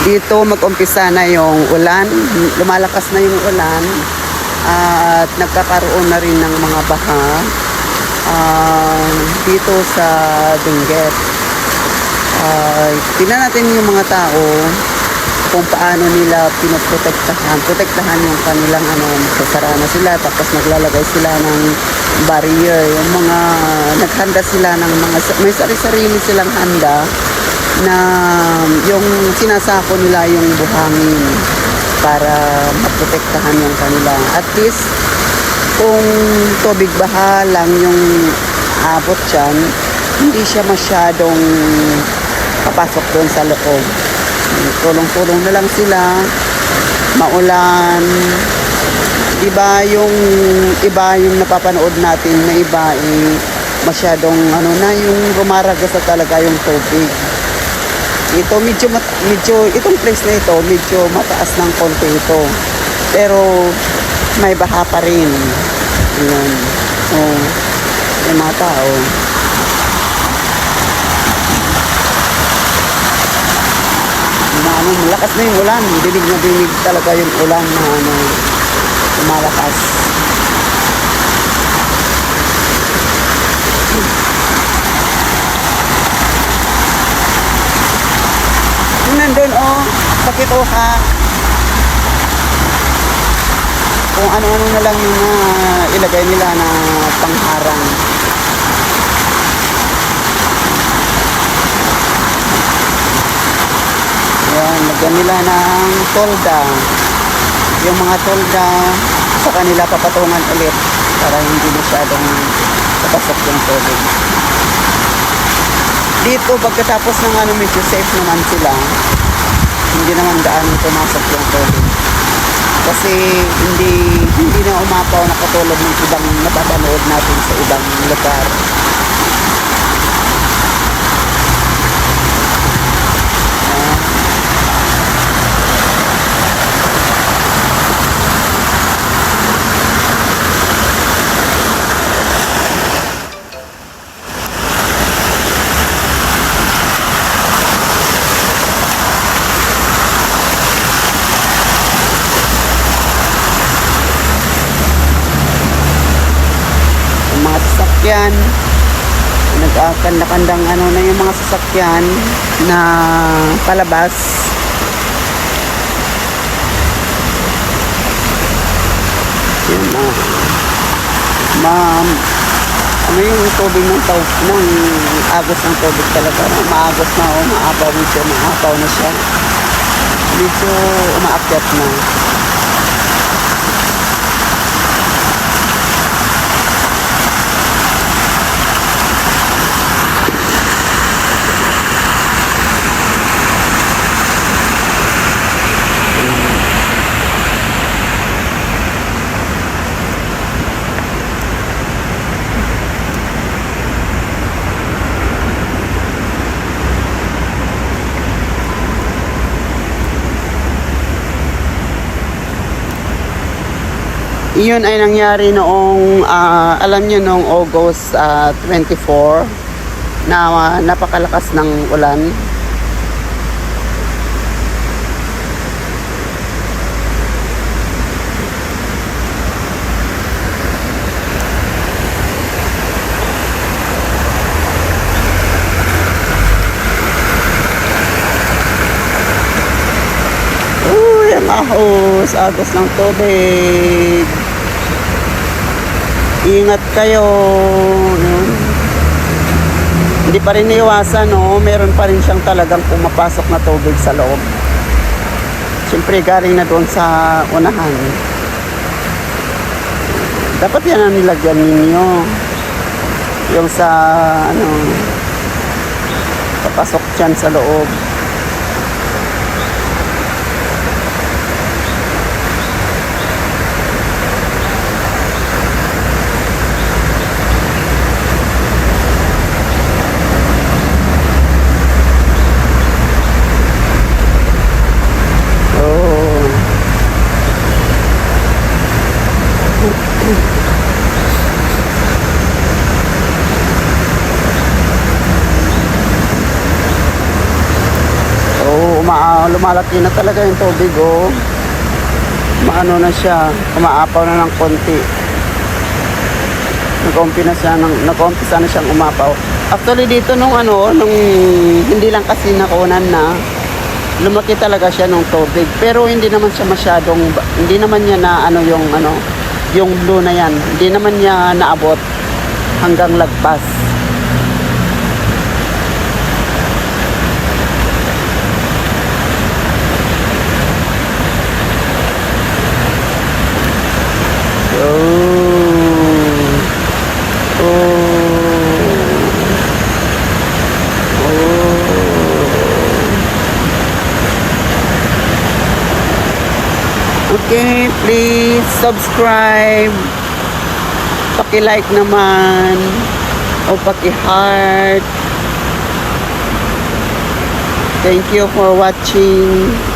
Dito mag-umpisa na yung ulan, lumalakas na yung ulan at nagkakaroon na rin ng mga baha dito sa Benguet. Tingnan natin yung mga tao kung paano nila protektahan yung kanilang magsasara na sila, tapos naglalagay sila ng barrier. Yung mga naghanda sila ng mga, may sarili silang handa na yung sinasako nila yung buhangin para maprotektahan yung kanila. At least kung tubig baha lang yung abot dyan, hindi siya masyadong papasok doon sa loob. Tulong-tulong na lang sila, maulan. Iba yung napapanood natin na iba masyadong yung rumaragas na talaga yung tubig. Ito medyo itong place na ito medyo mataas ng konti ito. Pero may baha pa rin. Yun. So, yung mga tao. Malakas na yung ulan. Dinig na dinig talaga yung ulan na malakas. Nandun pakituha kung ano-ano na lang yung ilagay nila na pangharang. Ayan, lagyan nila ng tolda. Yung mga tolda sa kanila papatungan ulit para hindi masyadong papasok yung tubig. Dito pagkatapos ng medyo safe naman sila, hindi naman gaano pumasok yung tubig. Kasi hindi na umapaw na katulad ng ibang napapanood natin sa ibang lugar. Sasakyan, nagkakandang na yung mga sasakyan na palabas. Yun yung tubig ng agos ng tubig talaga, maagos na maapaw na siya, medyo umaakyat na. Iyon ay nangyari noong, alam nyo, noong August 24 na napakalakas ng ulan. Uy, ang agos ng tubig. Ingat kayo. Hindi pa rin iwasan, meron pa rin siyang talagang pumapasok na tubig sa loob. Siyempre galing na doon sa unahan. Dapat yan ang nilagyan ninyo. Yung sa papasok dyan sa loob. lumalaki na talaga yung tubig, oh. Maano na siya, umaapaw na ng konti. Nag-umpisa na siyang umapaw. Actually dito nung hindi lang kasi nakunan na, lumaki talaga siya ng tubig. Pero hindi naman siya hindi naman niya na yung blue na yan. Hindi naman niya naabot hanggang lagpas. Okay, please subscribe. Paki-like naman o paki-heart. Thank you for watching.